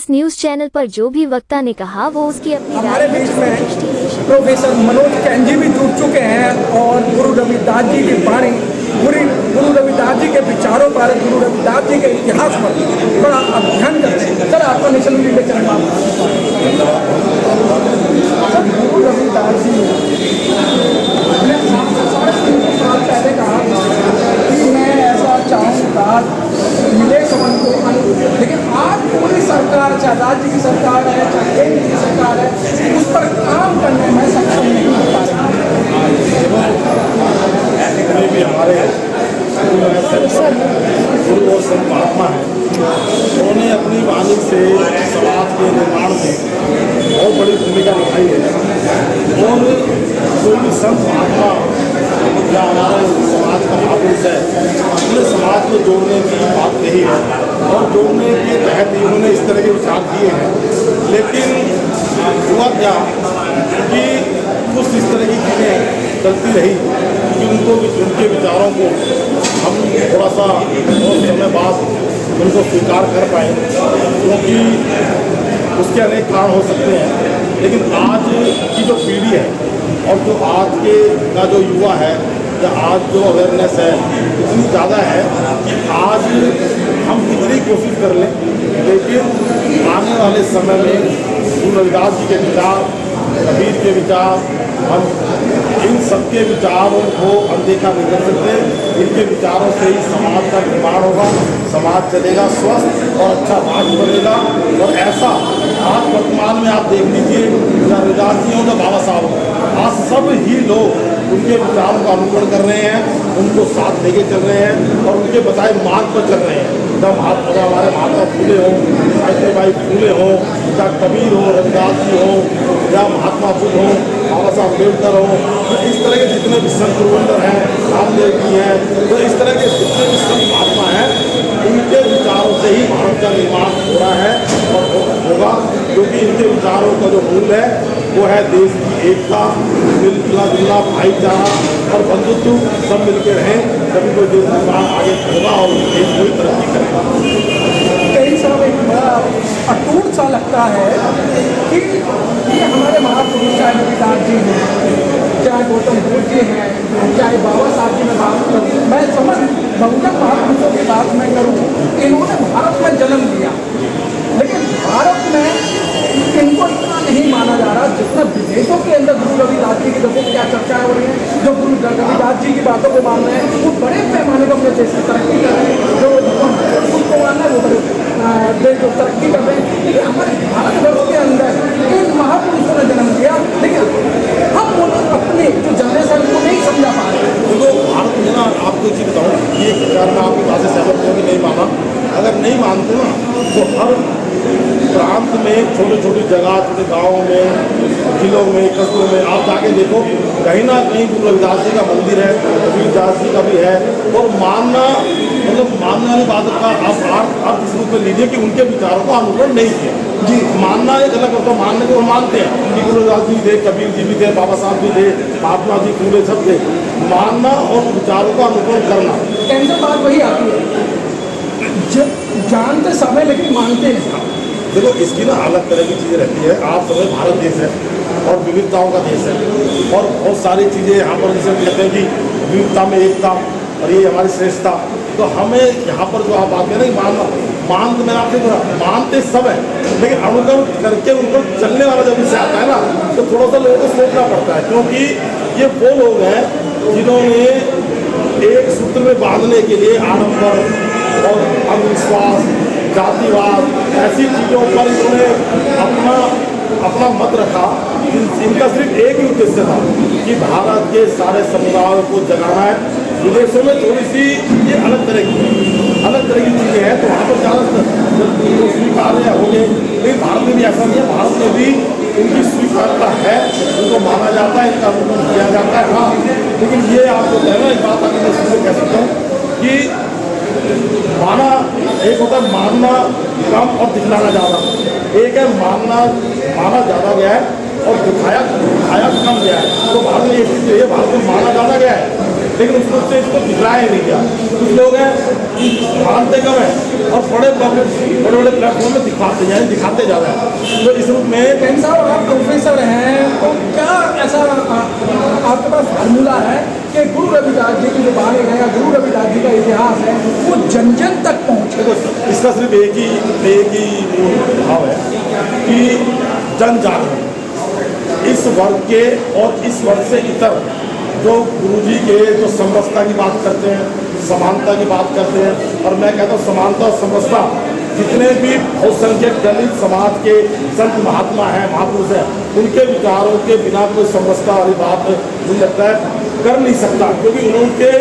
इस news channel पर जो भी वक्ता ने कहा वो उसकी अपनी हमारे बीच में प्रोफेसर मनोज कैंजी भी जुड़ चुके हैं और गुरु रविदास जी की वाणी, गुरु रविदास जी के विचारों पर, गुरु रविदास जी के इतिहास पर बड़ा अध्ययन करते हैं। सर, आपका national media channel Guru Ravidas ji ने 350 साल पहले कहा कि मैं ऐसा चाहूँगा मिले सबन को, लेकिन आज पूरी सरकार, चाहे राज्य की सरकार है, चाहे केंद्र की सरकार है, उस पर काम करने में सक्षम नहीं हो पा जितने भी हमारे गुरु और संत महात्मा हैं, उन्होंने अपनी वाणी से समाज के निर्माण में बहुत बड़ी भूमिका निभाई है। और कोई भी संत महात्मा या हमारे समाज का महापुरुष है, अपने समाज को जोड़ने की बात कही है और जोड़ने के तहत ही उन्होंने इस तरह के विचार किए हैं। लेकिन हुआ क्या कि कुछ इस तरह की चीज़ें चलती रही कि उनके विचारों को हम थोड़ा सा बहुत समय बाद उनको स्वीकार कर पाए, क्योंकि उसके अनेक कारण हो सकते हैं। लेकिन आज की जो पीढ़ी है और जो आज के का जो युवा है या आज जो अवेयरनेस है इतनी ज़्यादा है कि आज हम कितनी कोशिश कर लें, लेकिन आने वाले समय में गुरु रविदास जी के विचार, कबीर के विचार, हम इन सबके विचारों को अनदेखा नहीं कर सकते। इनके विचारों से ही समाज का निर्माण होगा, समाज चलेगा, स्वस्थ और अच्छा राष्ट्र बनेगा। और ऐसा आज वर्तमान में आप देख लीजिए, रविदास जी हो या बाबा साहब हो, आज सब ही लोग उनके विचारों का अनुकरण कर रहे हैं, उनको साथ लेके चल रहे हैं और उनके बताए मार्ग पर चल रहे हैं। जब हमारे महात्मा फूले हों, सावित्रीबाई फूले हों, या कबीर हो, रविदास जी हो, या महात्मा बुद्ध हो, बाबा साहब अम्बेडकर हो, तो इस तरह के जितने भी संत गुरुवंदर हैं, रामदेव जी हैं, तो इस तरह के जितने भी संत महात्मा हैं, उनके विचारों से ही भारत का निर्माण हो रहा है और होगा। क्योंकि इनके विचारों का जो मूल है वो है देश की एकता, मिलजुला जुला भाईचारा और बंधुत्व, सब मिलकर रहें, तभी कोई देश निर्माण आगे होगा और देश कोई तरक्की करेगा। कई साहब, एक बड़ा अटूट सा लगता है कि ये हमारे महापुरुष, चाहे रविदास जी हैं, चाहे गौतम बुद्ध जी हैं, चाहे बाबा साहब की मैं बात करूँ, मैं समझ बहुतक महापुरुषों की बात मैं करूँ, इन्होंने भारत में जन्म लिया, लेकिन भारत में इनको इतना नहीं माना जा रहा जितना विदेशों के अंदर गुरु रविदास जी की देखो क्या चर्चा हो रही है। जो गुरु रविदास जी की बातों को मान रहे हैं वो बड़े पैमाने पर अपने देश की तरक्की कर रहे हैं, जो उनको मानना है वो देश को तरक्की कर रहे हैं। लेकिन हमारे भारतवर्ष के अंदर इन महापुरुषों ने जन्म लिया, लेकिन हम अपने जो जनरेशन को नहीं समझा पा रहे। देखो, भारत में ना आपको चीज़ बताऊँ, ये विचार मैं आपकी बात से सहमत हूँ कि नहीं माना। अगर नहीं मानते ना तो हर प्रांत में छोटी छोटी जगह, छोटे गाँव में, जिलों में, कस्बों में आप जाके देखो, कहीं ना कहीं गुरु रविदास जी का मंदिर है, कबीरदास जी का भी है। और मानना मतलब मानने वाली बात का आप अर्थ इस रूप में लीजिए कि उनके विचारों का अनुकरण नहीं किया जी। मानना एक अलग होता है, मानने को हम मानते हैं कि गुरु रविदास जी थे, कबीर जी भी थे, बाबा साहब भी थे, महात्मा जी पूरे सब थे। मानना और विचारों का अनुकरण करना, कैंसर बात वही आती है, जानते समय लेकिन मानते हैं। देखो, इसकी ना अलग तरह की चीज़ें रहती है। आप समझ, भारत देश है और विविधताओं का देश है और बहुत सारी चीज़ें यहाँ पर जैसे कहते हैं कि विविधता में एकता और ये हमारी श्रेष्ठता। तो हमें यहाँ पर जो आप बात करें मान तो मैंने आपसे बोला, मानते सब है, लेकिन अनुकरण करके उन पर चलने वाला जब इससे आता है ना तो थोड़ा सा लोगों को सोचना पड़ता है। क्योंकि ये वो लोग हैं जिन्होंने एक सूत्र में बांधने के लिए आडंबर और अंधविश्वास, जातिवाद, ऐसी चीज़ों पर इन्होंने अपना मत रखा। इनका सिर्फ एक ही उद्देश्य था कि भारत के सारे समुदायों को जगाना है। विदेशों में थोड़ी सी ये अलग तरह की चीज़ें हैं, तो वहाँ पर ज़्यादा स्वीकार्य हो गए, लेकिन भारत में भी ऐसा नहीं है। भारत में भी इनकी स्वीकार्यता है, उनको माना जाता है, इनका अनुकरण किया जाता है। हाँ, लेकिन ये आपको कहना एक बात आगे मैं कह सकता हूँ कि माना एक होता है मानना कम और दिखलाना ज़्यादा, एक है माना ज़्यादा गया है और दिखाया कम गया है। तो भारत में ये स्थिति है, भारत में माना ज़्यादा गया है लेकिन उसको से इसको दिखलाया नहीं गया। कुछ लोग हैं कि मानते कम है और बड़े बड़े प्लेटफॉर्म में दिखाते हैं, दिखाते ज़्यादा है। तो इस रूप में कैन साहब आप प्रोफेसर हैं, तो क्या ऐसा आपके पास फार्मूला है कि गुरु रविदास जी की जो बाणी है या गुरु रविदास जी का इतिहास है वो जन जन तक पहुँचे? देखो इसका सिर्फ एक ही मूल भाव है कि जन जागरण। इस वर्ग के और इस वर्ग से इतर जो गुरुजी के जो समरसता की बात करते हैं, समानता की बात करते हैं, और मैं कहता हूँ समानता और समरसता जितने भी बहुसंख्यक दलित समाज के संत महात्मा हैं, महापुरुष हैं, उनके विचारों के बिना कोई समरसता वाली बात मुझे लगता है कर नहीं सकता, क्योंकि उनके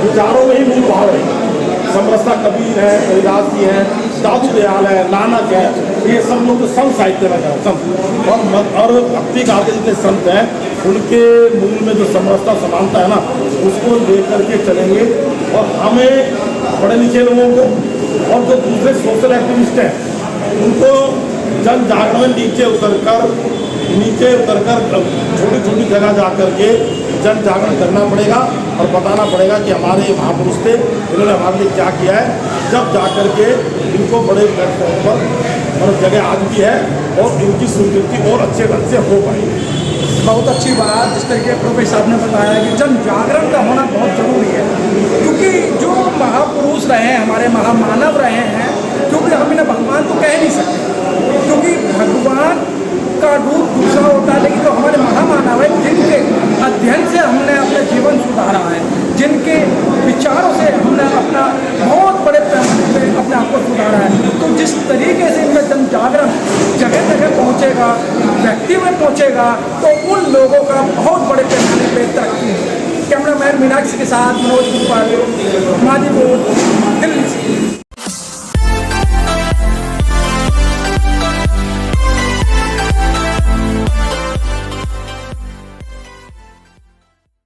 विचारों में ही मूल भाव है। समरसता कबीर है, रविदास जी हैं, दादू दयाल है, नानक है, ये सब लोग तो संत साहित्य में हैं, संत और भक्ति काल के जितने संत हैं उनके मूल में जो समरसता समानता है ना, उसको लेकर के चलेंगे। और हमें पढ़े लिखे लोगों को और जो दूसरे सोशल एक्टिविस्ट हैं उनको जन जागरण में नीचे उतरकर छोटी छोटी जगह जा कर के जन जागरण करना पड़ेगा और बताना पड़ेगा कि हमारे महापुरुष थे, इन्होंने हमारे लिए क्या किया है। जब जा कर के इनको बड़े प्लेटफॉर्म पर मतलब जगह आ चुकी है और इनकी स्वीकृति और अच्छे ढंग से हो पाएगी। बहुत अच्छी बात जिस तरीके प्रोफेसर साहब ने बताया कि जन जागरण का होना बहुत ज़रूरी है, क्योंकि जो महापुरुष रहे हैं, हमारे महामानव रहे हैं, क्योंकि हम इन्हें भगवान तो कह नहीं सकते, क्योंकि भगवान का रूप दूसरा होता है, लेकिन जो हमारे महामानव है जिनके अध्ययन से हमने अपना जीवन सुधारा है, जिनके विचारों से हमने अपना बहुत बड़े पैमाने पे अपने आप को सुधारा है, तो जिस तरीके से इनका जन जागरण जगह जगह पहुँचेगा, व्यक्ति में पहुँचेगा, तो उन लोगों का बहुत बड़े पैमाने पे तरक्की है। कैमरामैन मीनाक्षी के साथ मनोज कुमार, माजीपुर, दिल्ली।